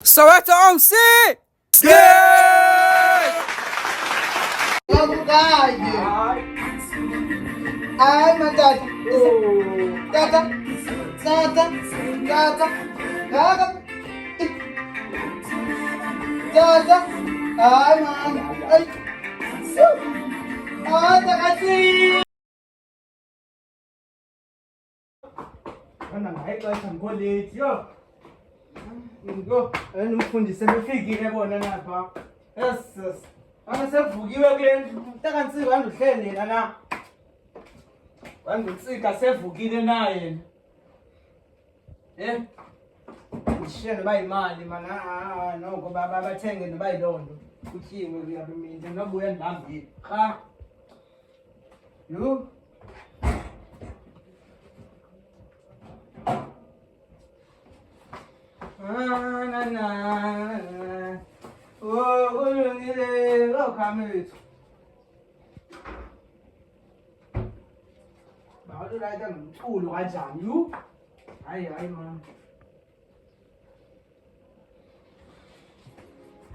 Soweto on C! Skate! Ay, matata. Tata. Tata. Tata. Tata. Tata. Ay, man. Ay. Tata kasi. Ana ngayixesha ngikholate yo. Ngo, umfundisi befikile bona lapha. Yes. Ana sevukiwe kule ndlu. Ntakansika wanduhlele yena na. Wandutsika sevukile naye. Ngishiye noba imali mana noko baba bathenge noba ilondo. Kuthiwe kuyabimile nobuya ndihambile. Cha. Yo. Oh, kulungile lokhamethu. Bawo layita ngomculo kanjani yu? Hayi man.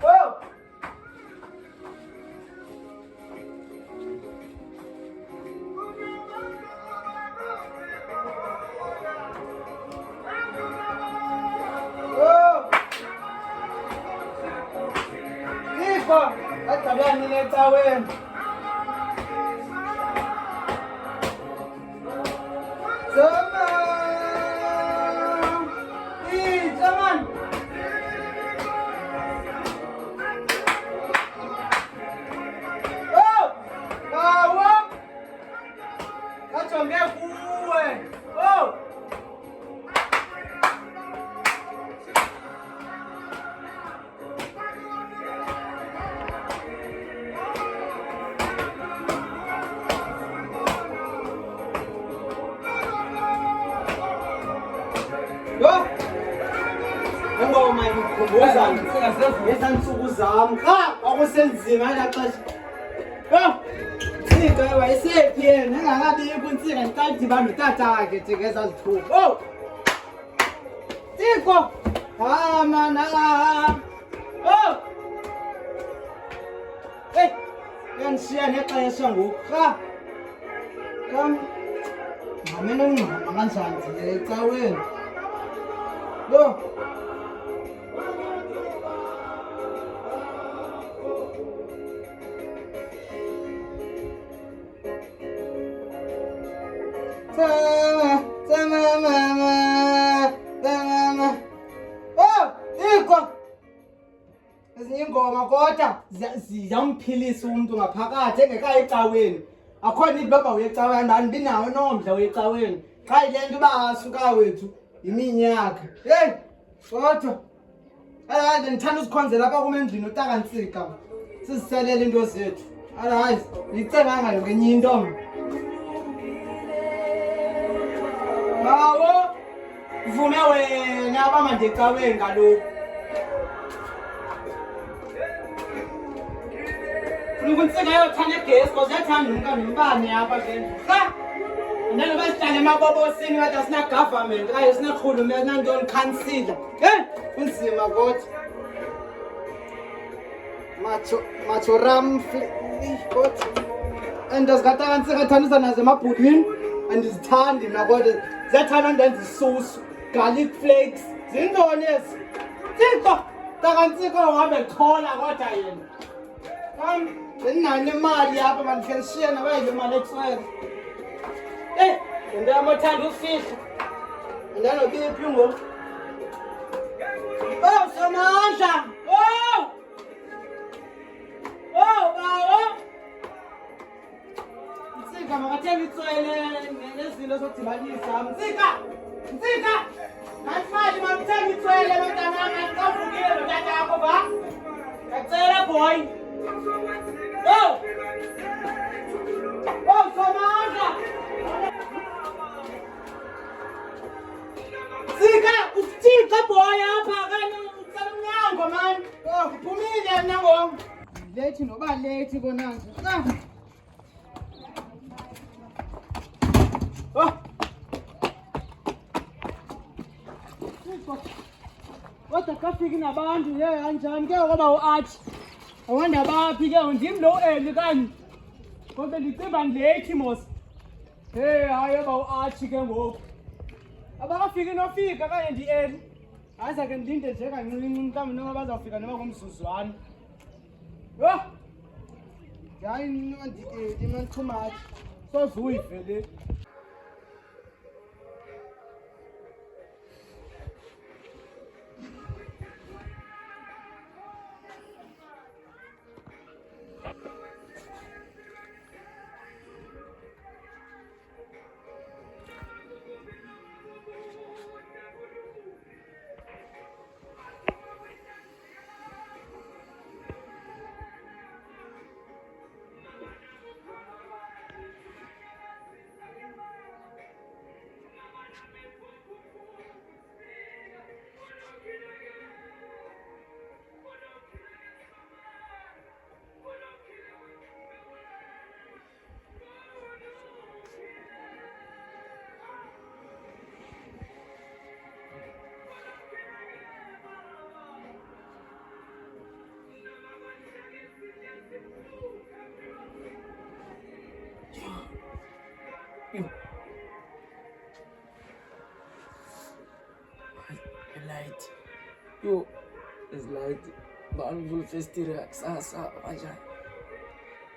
Oh! Agabani lecaweni. Zoma! Zaman! Oh! Kawa! Kajonge kuwe. Oh! Ngoma imkhumbuza ngesansuku zami cha akusenzima ngalaxesha Nsika wayesephi yena engakabikho uNsika ngiqadibana notata wakhe nje ngezazithuba Tiko mana yanishiya nexesha ngoku cha ngamele ngingqama kanjani nje ecaweni Ezinye ingoma kodwa ziyamphilisa umuntu ngaphakathi engekayi ecaweni. Akhona ibaba uyecaweni andinawo nomdla wecaweni. Xa ile nto uba asuka wethu iminyaka. Hey, kodwa ndithanda usikhonzela apha kum endlini uTakansika. Siziselele into zethu. Hayi, yicebanga yonke enye into. Bawo, vume wena abama ndecaweni kaloku. UNsika yothanda igesi because yathanda umkani umbane apha ke. Cha. Nanoba sihlale emabobosini bathi asina government, hayi sina khulume nantoni councillor. Hey, kunzima kodwa. Macho ram kodwa. Andazikatansika thandisa nazo emabhudwini andizithandi mna kodwa ziyathanda ndenza isusu, garlic flakes. Zintoni ezi? Tiko, Takansika uhambe chola kodwa yena. Ndinayo imali apha mandikhelishiye nabayile imali ekuseni. Into yamothanda ufihla. Andanobiphi ngoku. Somandla! Bawo! Nsika makathenge itswele nezinto zokudibanisa. Nsika! Nantsi imali makuthenge itswele mntanam, xa uvukile notata yakho ba? Ndiyacela boy. Somandla! Nsika, usithixo boy apha kanye ucela umnyango man. Ngiphumile mna ngoku. Lethi noba lethi kona nje. What the abakafiki nabantu ye kanjani ke ngoba uArch awanda baphi ke ndim lo eli kanye kodwa licimba ngilethi mos hey hayi aba uArch ke ngoku abakafiki nofika kanye ndi eli hayi ke ndinde nje kancinci mhlawumbe noma bazawufika noma ngomzuzwana yo hayi ndi man too much sozuyive le Light. Yo, it's light. Banvul festival kusasa kanjani?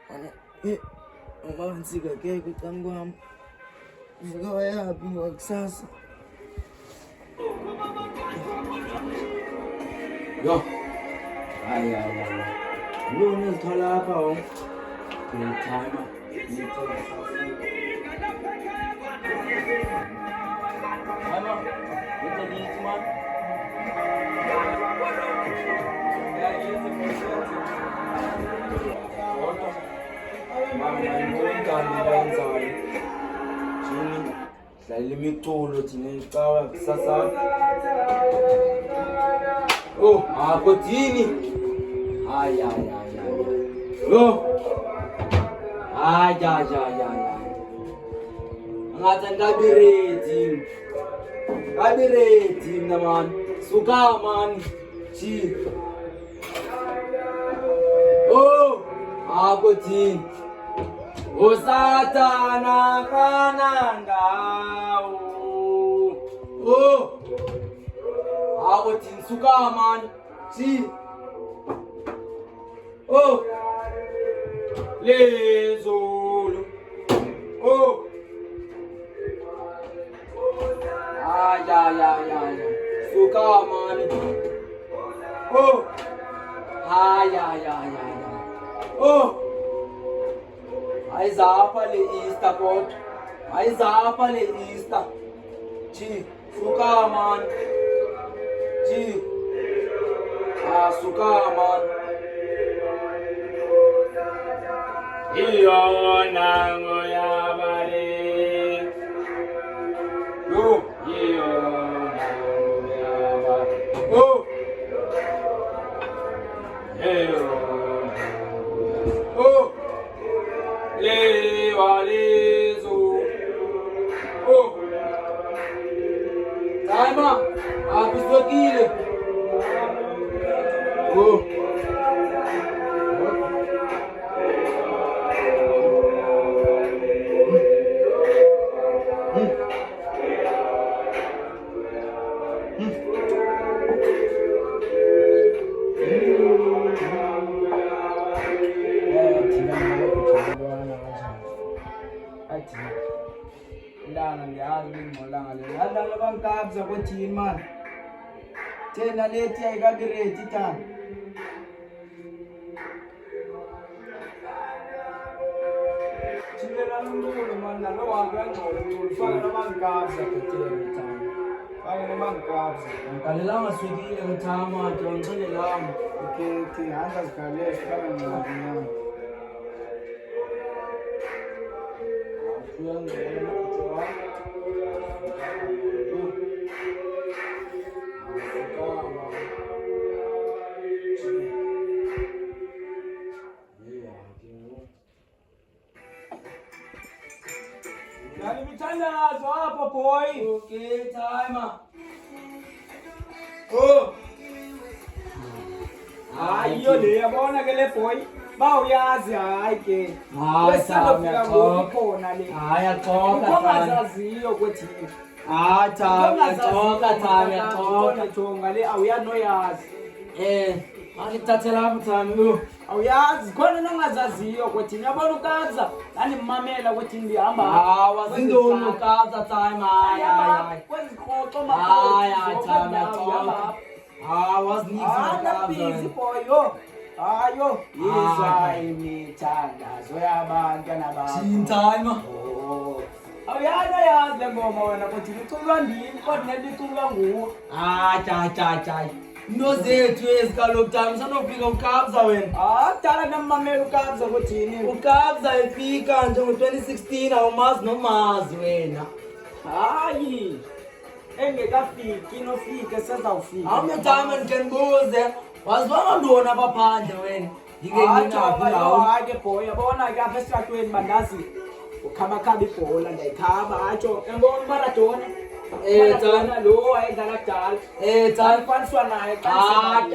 Mana uma ngitsika ke kucanga kwami. Vuka wayapi ngokusasa? Yo. Ay. Ngone ngithola lapha wo. Ngithama. Mama, what do you need, man? Dlala imiculo thina icawa kusasa. Oh, kodini. Ay. Yo. Ay. Ngathi ngabireti man. Suka man. Chi. Oh, kodini. Usatana kanangawo. Oh, kodini suka man. Chi. Oh, lezulu. Oh. Ya. Suka man. Oh. Ya. Oh. Aizapa le Easter pot. Aizapa le Easter. Chi. Suka man. Chi. Suka man. Iyo nango ya bare. Yo. Iyo nango ya bare. Oh. Iyo. Oh. Lezo. Oh. Taima. Apisokile. Oh. Ilanga ngiyazi ngolanga le. Handa bangikabza kothini man. Thena lethi ayikabireti tana. Thina lomculo man nalo wakangcola ufaka bangikabza kothini tana. Faka bangikabza. Ngikalelanga swekile kuthama ngicele lami. Okay, handa zikale faka ngiyabona. Nani mithandazo apha boy. Okay, timer. Oh. Hayiyo le yabona ke le boy. Bawuyazi hayi ke. Hayi Wesizofika Thami, khona le. hayi axoka Thami. Ungazaziyo ukuthi. Hayi Thami, axoka Thami, axoka. Jonga le awuyanoyazi. Angithathela apho Thami. Awuyazi khona nongazaziyo ukuthi ngiyabona ukabza nanimamela ukuthi ndihamba. Wazindoni ukabza Thami, hayi. Kwezikhoxo Hayi Thami, axoka. Wazinika busy boy yo. Hayo, yizwa imithandazo yabantu nabantu. Thami. Awuyanoyazi le ngoma wena ukuthi liculwa ndini kodwa neliculwa nguwe. Hayi. Into zethu ezikaloku Thami, sanofika ukabza wena. Dala namamela ukabza kuthini. Ukabza efika nje ngo-2016 awumazi nomazi wena. Hayi. Engekafiki nofike sezawufika. Awume Thami ndike ndibuze. Wazibona ntoni apha phandle wena? Ndike ndinaphi ngawo? Hayi ke boy, yabona ke apha esitratweni bandazi ukhaba ibhola ndayikhaba atsho yabona Maradona. Thami lo wayedlala kudala. Thami Faniswa naye xa hayi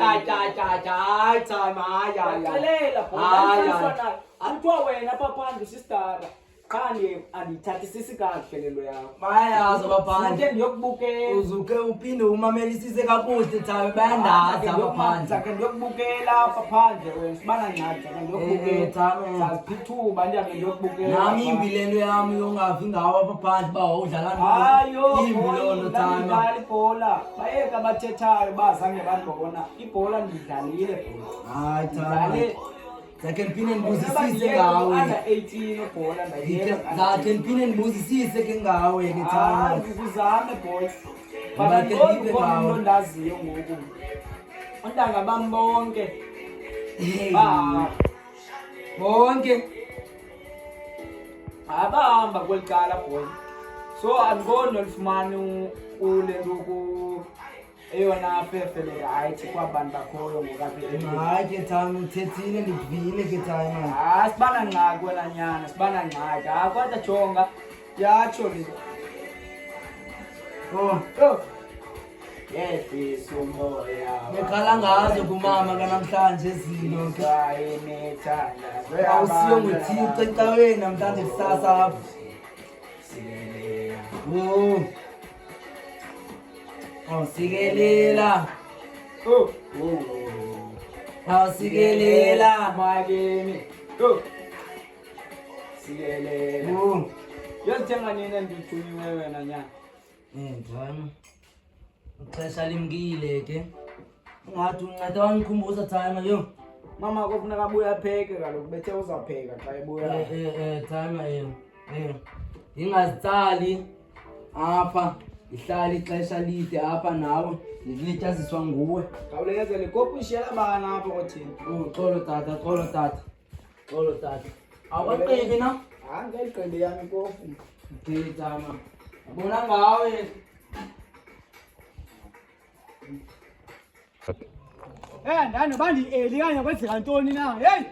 Thami, hayi. Xelela faniswa naye. Kuthiwa wena apha phandle usistara. Qha andiyithathisisi kakuhle le nto yakho. Bayayazi apha phandle. Ndike ndiyokubukela. Uzuke uphinde umamelisise kakuhle Thami, bayandazi apha phandle. Ndake ndiyokubukela apha phandle wena sibana ncadi ndake ndiyokubukela. Thami. Sazipha ithuba ndihambe ndiyokubukela. Nami imbi le nto yam yongavi ngawo apha phandle uba wawudlala Hayo, imbi loo nto Thami. ndandidlala ibhola. Bayeka abathethayo bazange bandibona. Ibhola ndiyidlalile bhola. Hayi Thami. Ndidlale. Zakhe ndiphinde ndibuzisise ngawe. Under 18 ibhola ndayiyeka. Zakhe ndiphinde ndibuzisise ke ngawe ke Thami. Ndikuzame boy. Bakhe ndive ngawe. Umuntu ondaziyo ngoku. Ontanga bam bonke. Hey. Bonke. Abahamba kweli cala boy. So andiboni nolifumana ule nto eyona fefele hayithi kwabantu bakhoyo ngokapheleni. Hayi ke Thami, uthethile ndivile ke Thami. Sibana ngxaki wena nyana, sibana ngxaki. Kodwa jonga yatsho le. Yehlisa umoya. Ngekhala ngazo kumama kanamhlanje zilo ke. Awusiyo ngoThixo ecaweni namhlanje kusasa apho. Awusikelela. Awusikelela. Makemi. Sikelela. Yozithenga nini ndithunyiwe wena nyana? Thami. Ixesha limkile ke. Ungathi unceda wangikhumbuza Thami yo. Mama kufuneka abuye apheke kaloku bethe uzawupheka xa ebuya. Thami ingazitsali apha ihlala ixesha lide apha nawe ndilityaziswa nguwe. Khawulezele kopu ishiyela bana apha kothini. Xolo tata. Awukaqibi na? Ngeliqende yami ikofu. Okay Thami. Abona ngawe. Ndanoba ndi-eli kanye kwenzeka ntoni na? Heyi!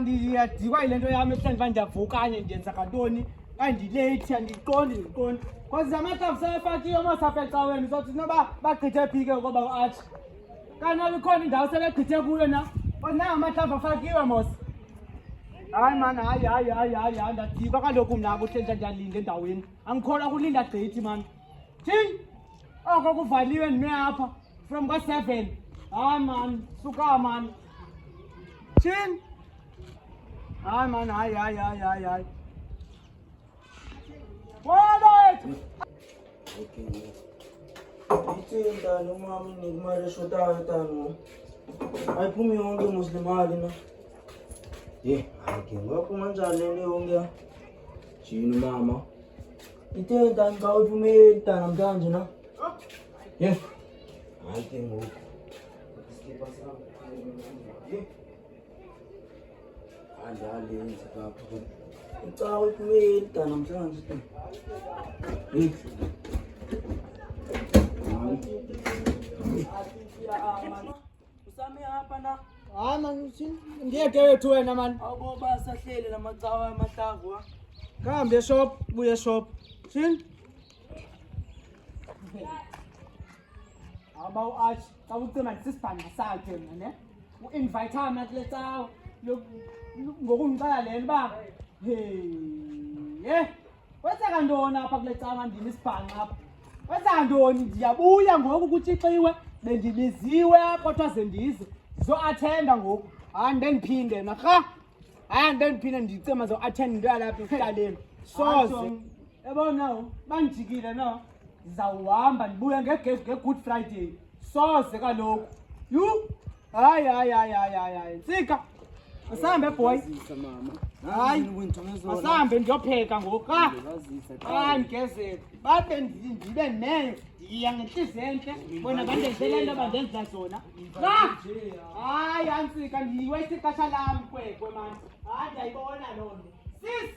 Ndiyadikwa yile nto yam ebuhlanti uba ndiyavuka kanye ndiyenza kantoni. Kanye ndileyithi andiqondi. Because amaxafu sebefakiwe mos apha ecaweni sothi noba bagqithe phi ke ngoba u-Arch. Kanti noba ikhona indawo sebegqithe kuyo na. Nanga amaxafu afakiwe mos. Hayi mani, hayi, ndadikwa kaloku mna kuhle ndiyalinda endaweni. Angikholwa kulinda gqithi mani. Thini? Oko kuvaliwe ndime apha from ka-7. Hayi mani, suka mani. Thini? Hayi mani, hayi. Wethu! Ithini mntana umama inika imali eshotayo tano. Ayiphumi yonke mos le mali na. Hayi ke ngakho manjani le nto yonke? Jini mama. Ithini ntana xa uyiphumeli ntana namhlanje na? Hayi ke ngoku. Andalenzi kapha. Xa uyiphumeli ntana namhlanje. Usame apha na. Hayi mani, ngiyeke wethu wena mani. Awuboba sahlele namacawa amahlavu. Kahambe eshop, buye eshop. Thini? Aba u-Arch, xa ucima ndisisibhanga sakhe mna ne? u-invite mina kule cawa ngokungicela lena uba wenzeka ntoni apha kule cawa ndini isibhanqa apha wenzeka ntoni ndiyabuya ngoku kutshixiwe bendibiziwe kodwa ze ndize zo-athenda ngoku hayi ndendiphinde narha hayi ndendiphinde ndicema zo-athenda into yalapha ekuhlaleni soze yabona bandijikile no ndizawuhamba ndibuye nge-Good Friday soze kaloku hayi ntsika masambe boy hayi masambe ndiyopheka ngoku ndigezele babe ndibe neyo ndiya ngentliziyo entle bona bandenzele nto bandenza zona hayi antsika ndiyiwesa ixesha lam kwekwe mani hayi ndiyayibona loo nto sis